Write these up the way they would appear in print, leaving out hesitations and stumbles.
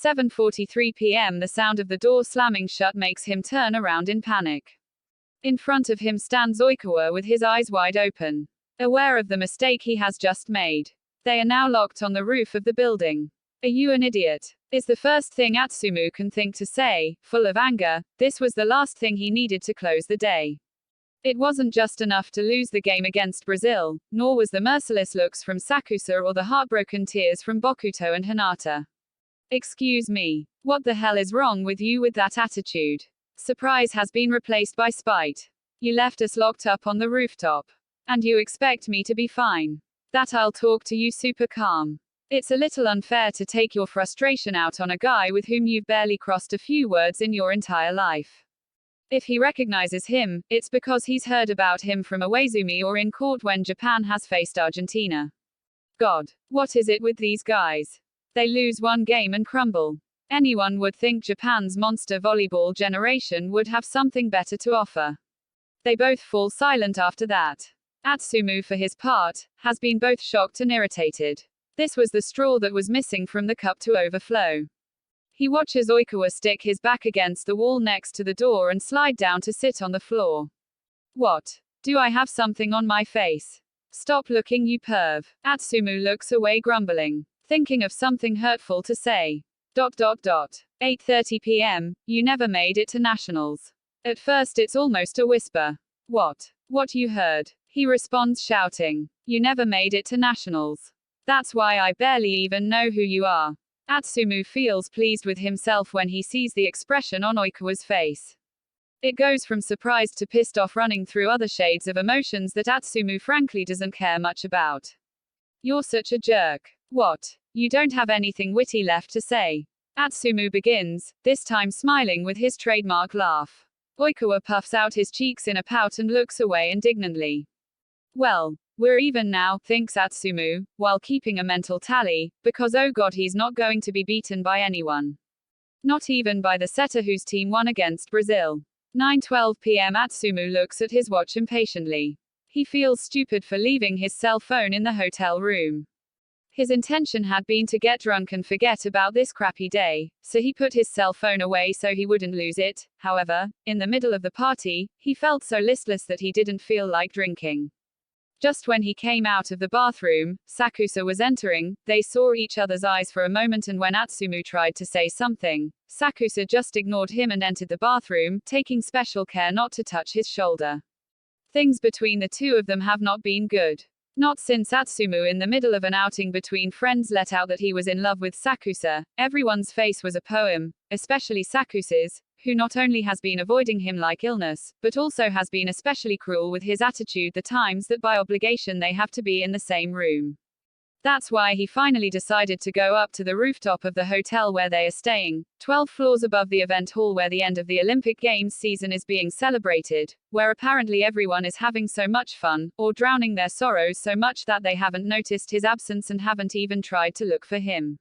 7:43 p.m. The sound of the door slamming shut makes him turn around in panic. In front of him stands Oikawa with his eyes wide open, aware of the mistake he has just made. They are now locked on the roof of the building. "Are you an idiot?" is the first thing Atsumu can think to say, full of anger. This was the last thing he needed to close the day. It wasn't just enough to lose the game against Brazil, nor was the merciless looks from Sakusa or the heartbroken tears from Bokuto and Hinata. "Excuse me. What the hell is wrong with you with that attitude? Surprise has been replaced by spite. You left us locked up on the rooftop. And you expect me to be fine? That I'll talk to you super calm. It's a little unfair to take your frustration out on a guy with whom you've barely crossed a few words in your entire life. If he recognizes him, it's because he's heard about him from Iwaizumi or in court when Japan has faced Argentina. God, what is it with these guys? They lose one game and crumble. Anyone would think Japan's monster volleyball generation would have something better to offer. They both fall silent after that. Atsumu, for his part, has been both shocked and irritated. This was the straw that was missing from the cup to overflow. He watches Oikawa stick his back against the wall next to the door and slide down to sit on the floor. "What? Do I have something on my face? Stop looking, you perv." Atsumu looks away, grumbling, thinking of something hurtful to say. 8:30 p.m. You never made it to nationals. At first it's almost a whisper. What you heard? He responds, shouting. You never made it to nationals. That's why I barely even know who you are. Atsumu feels pleased with himself when he sees the expression on Oikawa's face. It goes from surprised to pissed off, running through other shades of emotions that Atsumu frankly doesn't care much about. You're such a jerk. What? You don't have anything witty left to say? Atsumu begins, this time smiling with his trademark laugh. Oikawa puffs out his cheeks in a pout and looks away indignantly. Well, we're even now, thinks Atsumu, while keeping a mental tally, because oh god, he's not going to be beaten by anyone. Not even by the setter whose team won against Brazil. 9:12 p.m. Atsumu looks at his watch impatiently. He feels stupid for leaving his cell phone in the hotel room. His intention had been to get drunk and forget about this crappy day, so he put his cell phone away so he wouldn't lose it. However, in the middle of the party, he felt so listless that he didn't feel like drinking. Just when he came out of the bathroom, Sakusa was entering. They saw each other's eyes for a moment, and when Atsumu tried to say something, Sakusa just ignored him and entered the bathroom, taking special care not to touch his shoulder. Things between the two of them have not been good. Not since Atsumu, in the middle of an outing between friends, let out that he was in love with Sakusa. Everyone's face was a poem, especially Sakusa's, who not only has been avoiding him like illness, but also has been especially cruel with his attitude the times that by obligation they have to be in the same room. That's why he finally decided to go up to the rooftop of the hotel where they are staying, 12 floors above the event hall where the end of the Olympic Games season is being celebrated, where apparently everyone is having so much fun, or drowning their sorrows so much that they haven't noticed his absence and haven't even tried to look for him.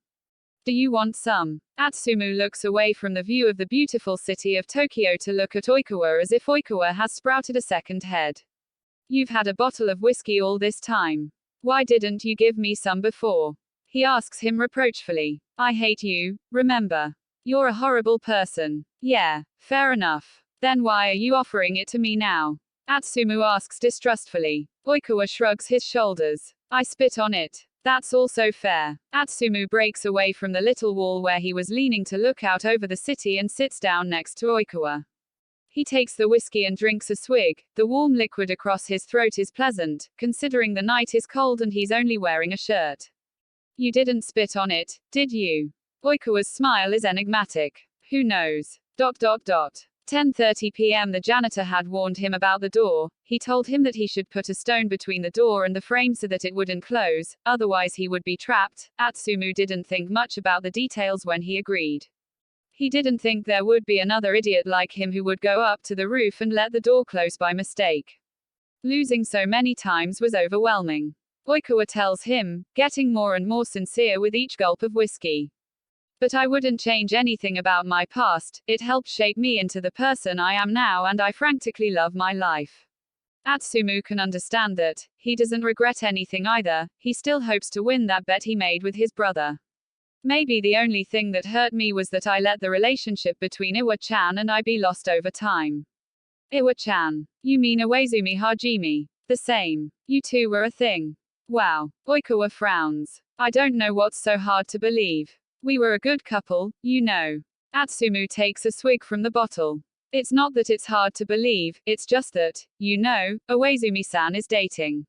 Do you want some? Atsumu looks away from the view of the beautiful city of Tokyo to look at Oikawa as if Oikawa has sprouted a second head. You've had a bottle of whiskey all this time. Why didn't you give me some before? He asks him reproachfully. I hate you, remember? You're a horrible person. Yeah, fair enough. Then why are you offering it to me now? Atsumu asks distrustfully. Oikawa shrugs his shoulders. I spit on it. That's also fair. Atsumu breaks away from the little wall where he was leaning to look out over the city and sits down next to Oikawa. He takes the whiskey and drinks a swig. The warm liquid across his throat is pleasant, considering the night is cold and he's only wearing a shirt. You didn't spit on it, did you? Oikawa's smile is enigmatic. Who knows? 10:30 p.m. The janitor had warned him about the door. He told him that he should put a stone between the door and the frame so that it wouldn't close, otherwise he would be trapped. Atsumu didn't think much about the details when he agreed. He didn't think there would be another idiot like him who would go up to the roof and let the door close by mistake. Losing so many times was overwhelming. Oikawa tells him, getting more and more sincere with each gulp of whiskey. But I wouldn't change anything about my past. It helped shape me into the person I am now, and I frankly love my life. Atsumu can understand that. He doesn't regret anything either. He still hopes to win that bet he made with his brother. Maybe the only thing that hurt me was that I let the relationship between Iwa-chan and I be lost over time. Iwa-chan. You mean Iwaizumi Hajime? The same. You two were a thing. Wow. Oikawa frowns. I don't know what's so hard to believe. We were a good couple, you know. Atsumu takes a swig from the bottle. It's not that it's hard to believe, it's just that, you know, Iwaizumi-san is dating.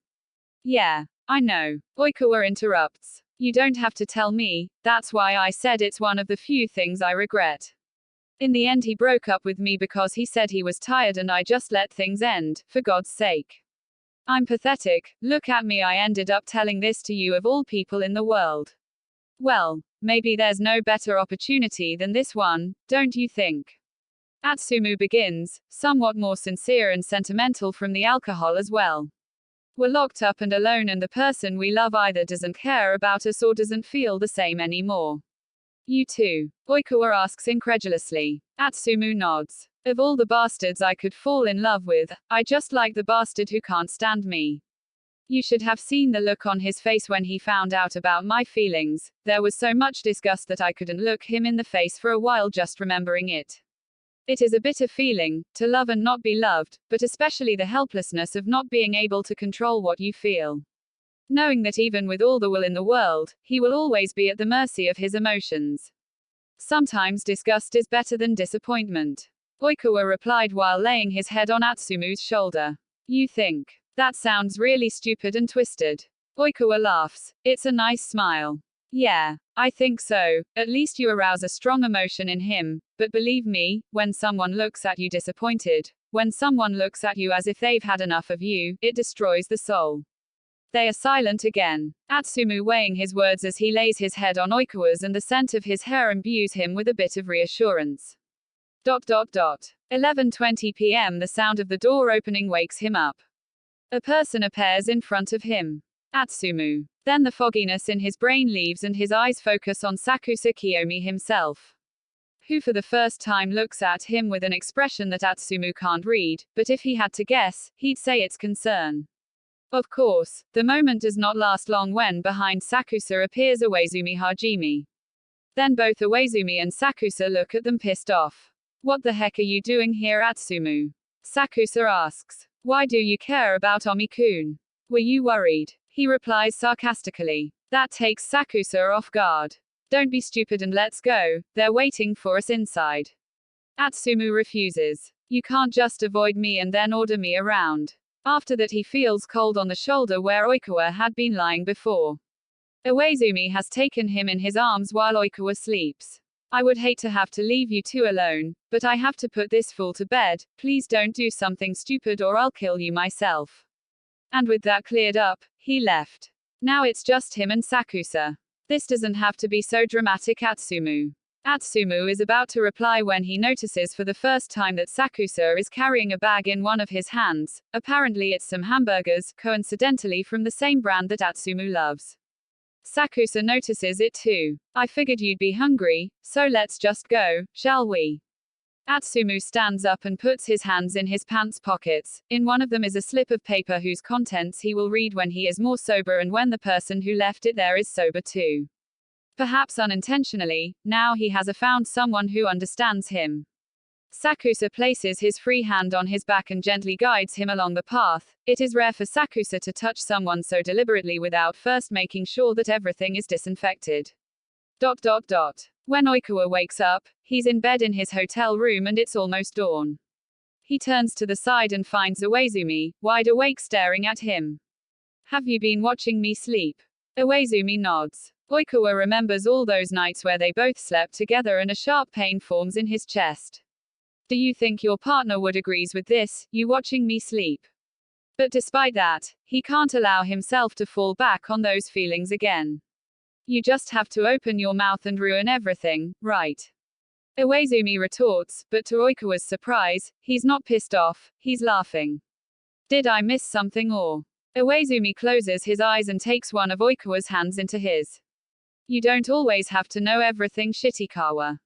Yeah, I know. Oikawa interrupts. You don't have to tell me, that's why I said it's one of the few things I regret. In the end he broke up with me because he said he was tired and I just let things end, for God's sake. I'm pathetic, look at me, I ended up telling this to you of all people in the world. Well, maybe there's no better opportunity than this one, don't you think? Atsumu begins, somewhat more sincere and sentimental from the alcohol as well. We're locked up and alone and the person we love either doesn't care about us or doesn't feel the same anymore. You too? Oikawa asks incredulously. Atsumu nods. Of all the bastards I could fall in love with, I just like the bastard who can't stand me. You should have seen the look on his face when he found out about my feelings. There was so much disgust that I couldn't look him in the face for a while just remembering it. It is a bitter feeling, to love and not be loved, but especially the helplessness of not being able to control what you feel. Knowing that even with all the will in the world, he will always be at the mercy of his emotions. Sometimes disgust is better than disappointment. Oikawa replied while laying his head on Atsumu's shoulder. You think? That sounds really stupid and twisted. Oikawa laughs. It's a nice smile. Yeah, I think so. At least you arouse a strong emotion in him. But believe me, when someone looks at you disappointed, when someone looks at you as if they've had enough of you, it destroys the soul. They are silent again. Atsumu weighing his words as he lays his head on Oikawa's and the scent of his hair imbues him with a bit of reassurance. 11:20 p.m. The sound of the door opening wakes him up. A person appears in front of him. Atsumu. Then the fogginess in his brain leaves and his eyes focus on Sakusa Kiyomi himself, who for the first time looks at him with an expression that Atsumu can't read, but if he had to guess, he'd say it's concern. Of course, the moment does not last long when behind Sakusa appears Iwaizumi Hajime. Then both Iwaizumi and Sakusa look at them pissed off. What the heck are you doing here, Atsumu? Sakusa asks. Why do you care about Omi-kun? Were you worried? He replies sarcastically. That takes Sakusa off guard. Don't be stupid and let's go, they're waiting for us inside. Atsumu refuses. You can't just avoid me and then order me around. After that he feels cold on the shoulder where Oikawa had been lying before. Iwaizumi has taken him in his arms while Oikawa sleeps. I would hate to have to leave you two alone, but I have to put this fool to bed, please don't do something stupid or I'll kill you myself. And with that cleared up, he left. Now it's just him and Sakusa. This doesn't have to be so dramatic, Atsumu. Atsumu is about to reply when he notices for the first time that Sakusa is carrying a bag in one of his hands. Apparently it's some hamburgers, coincidentally from the same brand that Atsumu loves. Sakusa notices it too. I figured you'd be hungry, so let's just go, shall we? Atsumu stands up and puts his hands in his pants pockets. In one of them is a slip of paper whose contents he will read when he is more sober and when the person who left it there is sober too. Perhaps unintentionally, now he has found someone who understands him. Sakusa places his free hand on his back and gently guides him along the path. It is rare for Sakusa to touch someone so deliberately without first making sure that everything is disinfected. When Oikawa wakes up, he's in bed in his hotel room and it's almost dawn. He turns to the side and finds Iwaizumi, wide awake staring at him. Have you been watching me sleep? Iwaizumi nods. Oikawa remembers all those nights where they both slept together and a sharp pain forms in his chest. Do you think your partner would agree with this, you watching me sleep? But despite that, he can't allow himself to fall back on those feelings again. You just have to open your mouth and ruin everything, right? Iwaizumi retorts, but to Oikawa's surprise, he's not pissed off, he's laughing. Did I miss something or? Iwaizumi closes his eyes and takes one of Oikawa's hands into his. You don't always have to know everything, Shitikawa.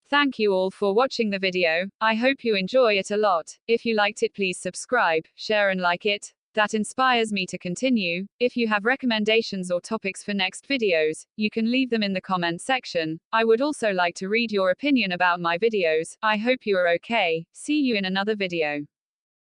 Thank you all for watching the video, I hope you enjoy it a lot. If you liked it please subscribe, share and like it. That inspires me to continue. If you have recommendations or topics for next videos, you can leave them in the comment section. I would also like to read your opinion about my videos. I hope you are okay. See you in another video.